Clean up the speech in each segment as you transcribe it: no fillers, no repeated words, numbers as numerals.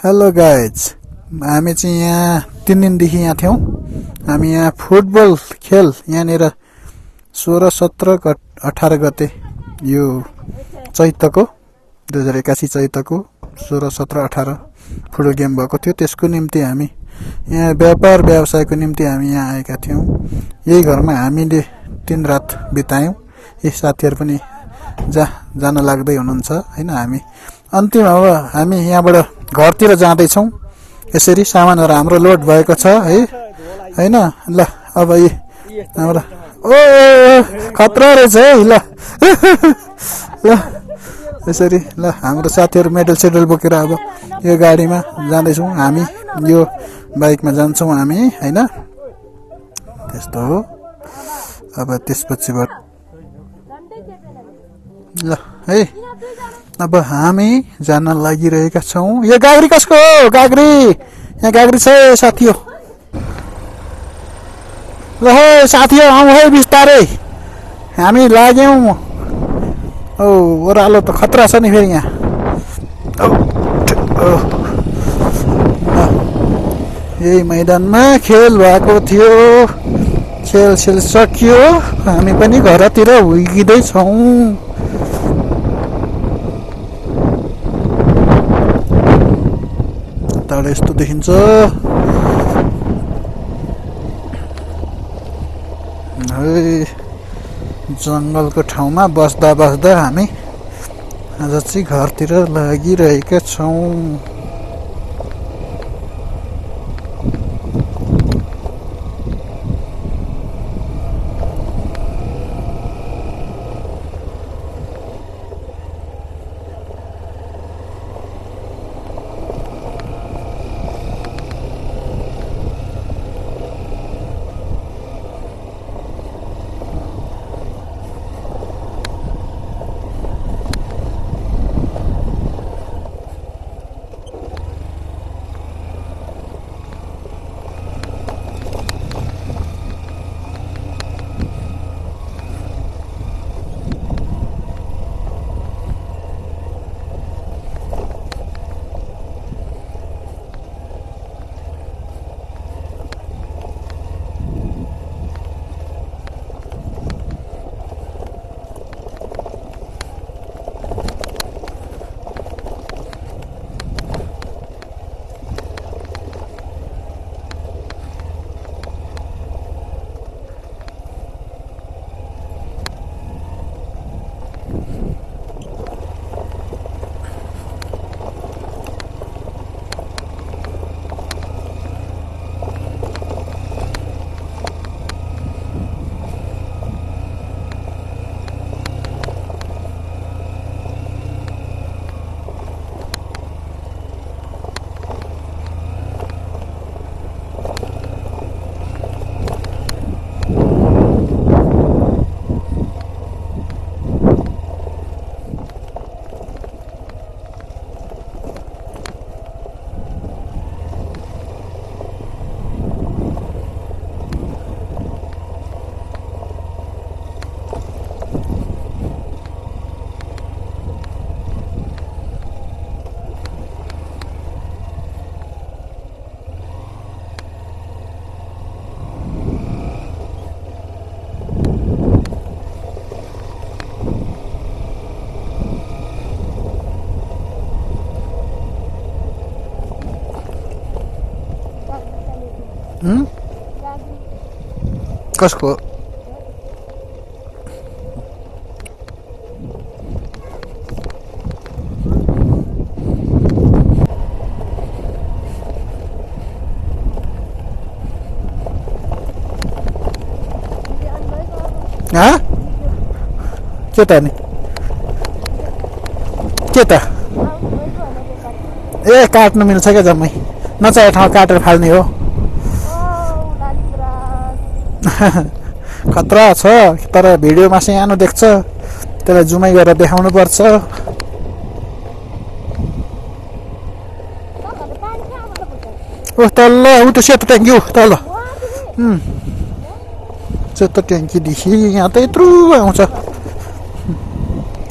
Hello guys, हामी चाहिँ यहाँ 3 दिनदेखि यहाँ थियौं। हामी यहाँ फुटबल खेल यहाँनिर 16, 17, 18 गते यो चैतको 2081 चैतको 16, 17, 18 फुटबल गेम भएको थियो। त्यसको निम्ति हामी यहाँ व्यापार व्यवसायको निम्ति हामी यहाँ आएका थियौं। यही घरमा हामीले 3 रात बितायौं। यी साथीहरु पनि जान लाग्दै हुनुहुन्छ हैन। हामी अन्तिम अब हामी यहाँबाट घरतिर जाँदै छौं। यसरी सामानहरु हाम्रो लोड भएको छ है हैन। ल अब हाम्रो खतरा रहेछ है। ल ल यसरी ल हाम्रो साथीहरु मेडल सेडल बोकेर अब यो गाडीमा जाँदै छौं। हामी यो बाइकमा जान्छौं हामी हैन। त्यस्तो हो। अब त्यसपछिबाट ल है अब हामी जान लागिरहेका छौं। यो गाग्री कसको हो? गाग्री यहाँ गाग्री छ साथी हो। ल हे साथी हो, आऊ है बिस्तारै हामी लाग्यौं। ओ ओरालो त खतरा छ नि फेरि यहाँ। यही मैदानमा खेल भएको थियो। खेल सकियो। हामी पनि घरतिर हुइदै छौं। टाढा यस्तो देखिन्छ। जंगलको ठाउँमा बस्दा हामी आज चाहिँ घरतिर लागिरहेका छौं। कसको के त नि के त ए काट्नु मिल्छ क्या जम्मै नचाहे ठाउँ काटेर फाल्ने हो। खतरा छ तर भिडियोमा सानो देख्छ, त्यसलाई जुमै गरेर देखाउनु पर्छ। ओ तल्ल उ त्यो सेतो ट्याङ्की हो तल्ल। सेतो ट्याङ्कीदेखि यहाँ त यत्रो आउँछ।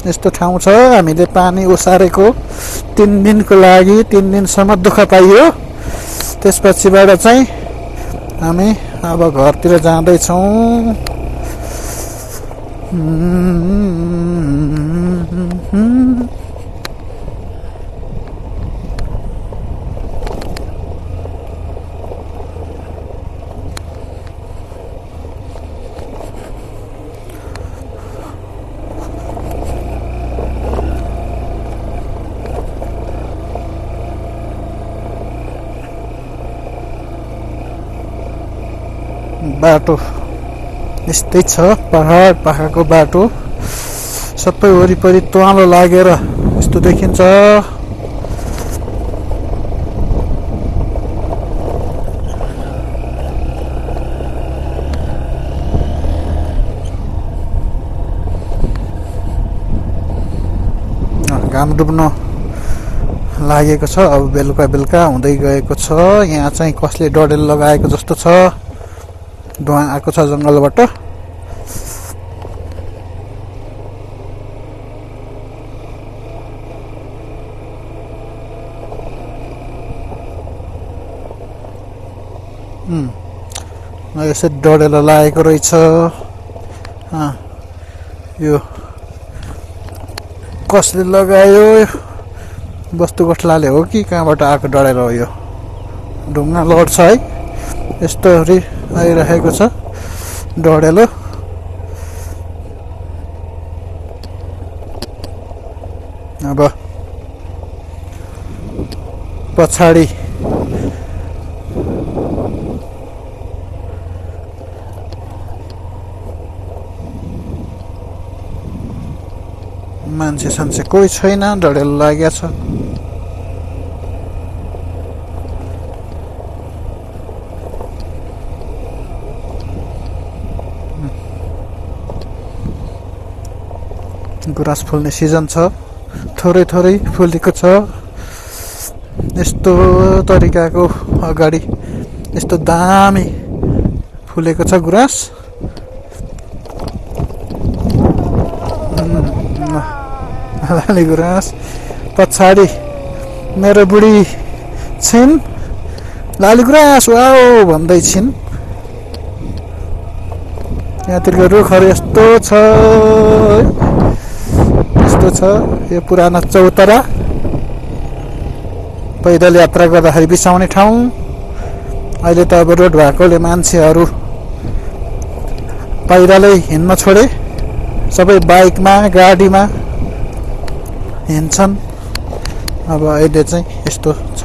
यस्तो ठाउँ छ हामीले पानी ओसारेको 3 दिनको लागि 3 दिनसम्म दुःख पाइयो त्यसपछिबाट चाहिँ हामी अब घरतिर जाँदैछौँ बाटो यस्तै छ पहाडको बाटो सबै वरिपरि त्वालो लागेर यस्तो देखिन्छ घाम डुब्न लागेको छ अब बेलुका हुँदै गएको छ यहाँ चाहिँ कसले डडेल लगाएको जस्तो छ धुवा आएको छ जंगलबाट यसरी डडेल लागेको रहेछ यो कसले लगायो वस्तु गठलाले हो कि कहाँबाट आएको डडेल हो यो ढुङ्गा लड्छ है यस्तोहरु आइरहेको छ डडेलो अब पछाडी मान्छे कोही छैन डडेलो लागेको छ गुराँस फुल्ने सिजन छ थोरै फुलेको छ यस्तो तरिकाको अगाडि यस्तो दामी फुलेको छ गुराँस लाली गुराँस पछाडी मेरो बुढी छिन् लाली गुराँस वाओ भन्दै छिन् यहाँतिरको रुखहरू यस्तो छ यो पुरानो चौतरा पैदल यात्रा गर्दाखेरि बिसाउने ठाउँ अहिले त अब रोड भएकोले मान्छेहरू पैदलै हिँड्न छोडे सबै बाइकमा गाडीमा हिँड्छन् अब अहिले चाहिँ यस्तो छ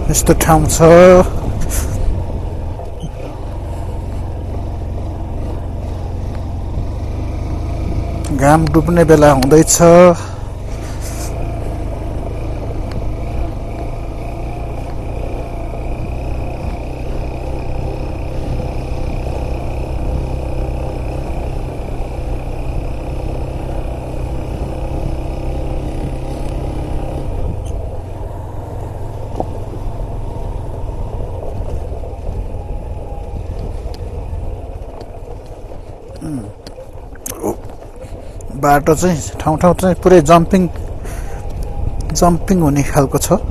यस्तो ठाउँ छ घाम डुब्ने बेला हुँदैछ बाटो चाहिँ ठाउँ चाहिँ पुरै जम्पिङ हुने खालको छ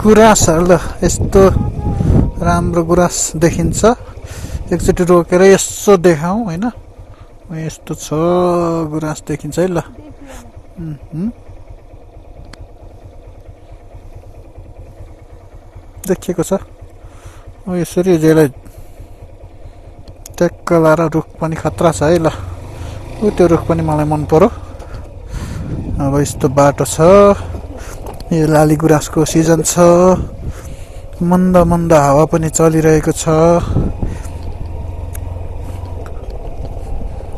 गुराँस ल यस्तो राम्रो गुराँस देखिन्छ एकचोटि रोकेर यसो देखाउँ हैन यस्तो छ गुराँस देखिन्छ है ल देखिएको छ यसरी जेलाई ट्याक्क लाएर रुख पनि खतरा छ है ल त्यो रुख पनि मलाई मन पर्यो अब यस्तो बाटो छ यो लाली गुराँसको सिजन छ मन्द हावा पनि चलिरहेको छ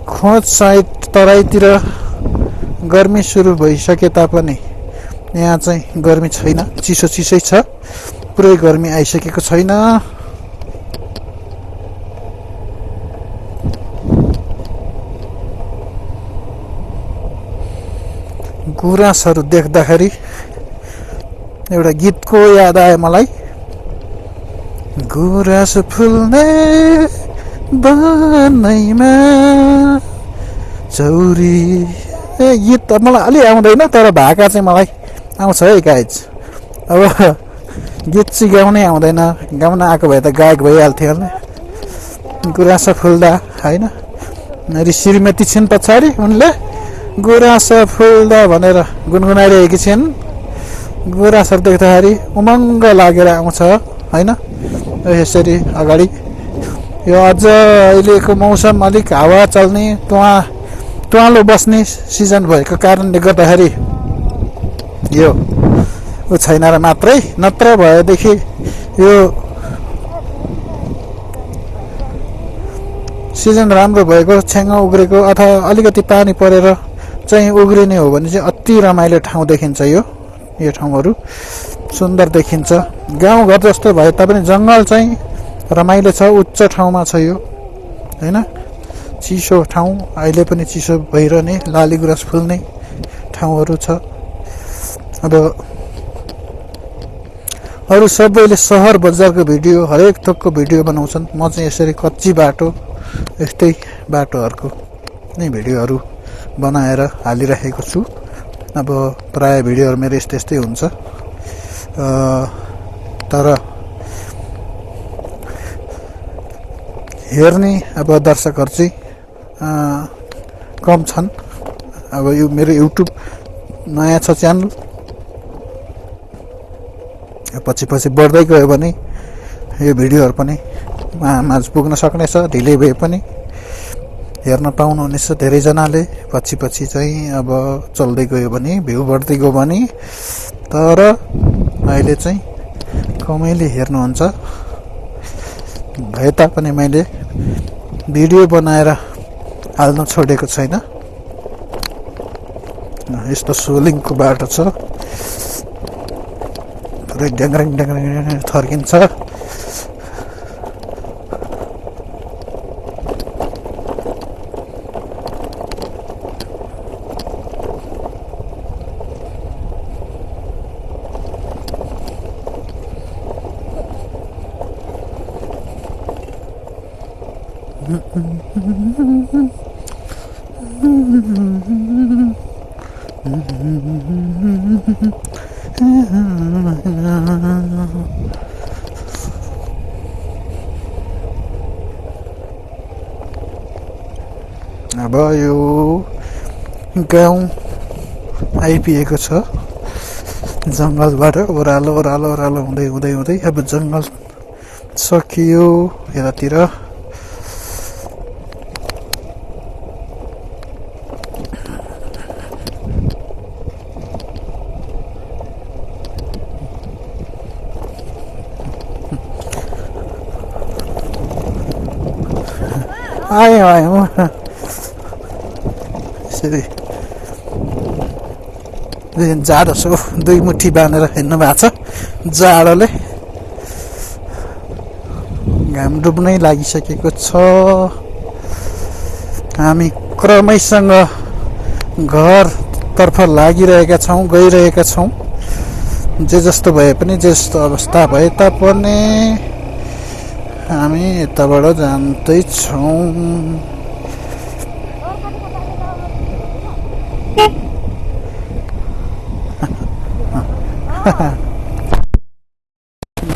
खोज साइड तराईतिर गर्मी सुरु भइसके तापनि यहाँ चाहिँ गर्मी छैन, चिसो चिसै छ, पुरै गर्मी आइसकेको छैन। गुराँसहरू देख्दाखेरि एउटा गीतको याद आयो मलाई, गुराँस फुल्ने बनैमा चौरी। गीत त मलाई अलि आउँदैन, तर भाका चाहिँ मलाई आउँछ है गाइज। अब गीत चाहिँ गाउनै आउँदैन, गाउन आएको भए त गायक भइहाल्थ्यो होला। गुराँस फुल्दा होइन, मेरी श्रीमती छिन् पछाडि, उनले गुराँस फुल्दा भनेर गुनगुनाइरहेकी छिन्। गुराँसहरू देख्दाखेरि उमङ्ग लागेर आउँछ होइन। यसरी अगाडि यो अझ अहिलेको मौसम अलिक हावा चल्ने, तुवालो बस्ने सिजन भएको कारणले गर्दाखेरि यो छैन र मात्रै, नत्र भएदेखि यो सिजन राम्रो भएको, छ्याङ्ग उग्रेको अथवा अलिकति पानी परेर चाहिँ उग्रिने हो भने चाहिँ अति रमाइलो ठाउँ देखिन्छ। यो ठाउँहरू सुन्दर देखिन्छ। गाउँघर जस्तो भए तापनि जङ्गल चाहिँ रमाइलो छ, उच्च ठाउँमा छ यो होइन। चिसो ठाउँ, अहिले पनि चिसो भइरहने, लाली गुराँस फुल्ने ठाउँहरू छ। अब अरू सबैले सहर बजारको भिडियो, हरेक थोकको भिडियो बनाउँछन्, म चाहिँ यसरी कच्ची बाटो, यस्तै बाटोहरूको नै भिडियोहरू बनाएर हालिरहेको छु। अब प्राय भिडियोहरू मेरो यस्तै हुन्छ, तर हेर्ने अब दर्शकहरू चाहिँ कम छन्। अब यो मेरो युट्युब नयाँ छ च्यानल, पछि बढ्दै गयो भने यो भिडियोहरू पनि माझ पुग्न सक्नेछ। ढिलै भए पनि हेर्न पाउनुहुनेछ धेरैजनाले। पछि चाहिँ अब चल्दै गयो भने, भ्यू बढ्दै गयो भने, तर अहिले चाहिँ कमैले हेर्नुहुन्छ। भए तापनि मैले भिडियो बनाएर हाल्न छोडेको छैन। यस्तो सोलिङको बाटो छ, पुरै ड्याङ्ग्राङ थर्किन्छ। अब यो गाउँ आइपुगेको छ। जङ्गलबाट ओह्रालो हुँदै अब जङ्गल सकियो यतातिर। आयो यसरी जाडो छ, दुई मुठी बाँधेर हिँड्नु भएको छ जाडोले। घाम डुब्नै लागिसकेको छ। हामी क्रमैसँग घरतर्फ लागिरहेका छौँ, गइरहेका छौँ। जे जस्तो भए पनि, जे जस्तो अवस्था भए तापनि हामी यताबाट जाँदैछौँ।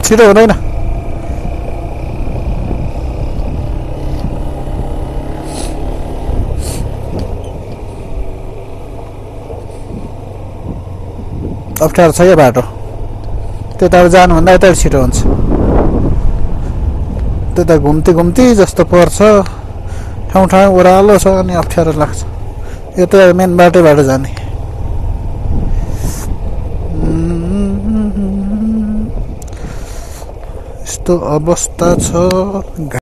छिटो हुँदैन। अप्ठ्यारो छ यो बाटो, त्यताबाट जानुभन्दा यता छिटो हुन्छ। त्यता घुम्ती जस्तो पर्छ, ठाउँ ओह्रालो छ अनि अप्ठ्यारो लाग्छ। यो त मेन बाटोबाट जाने। यस्तो अवस्था छ।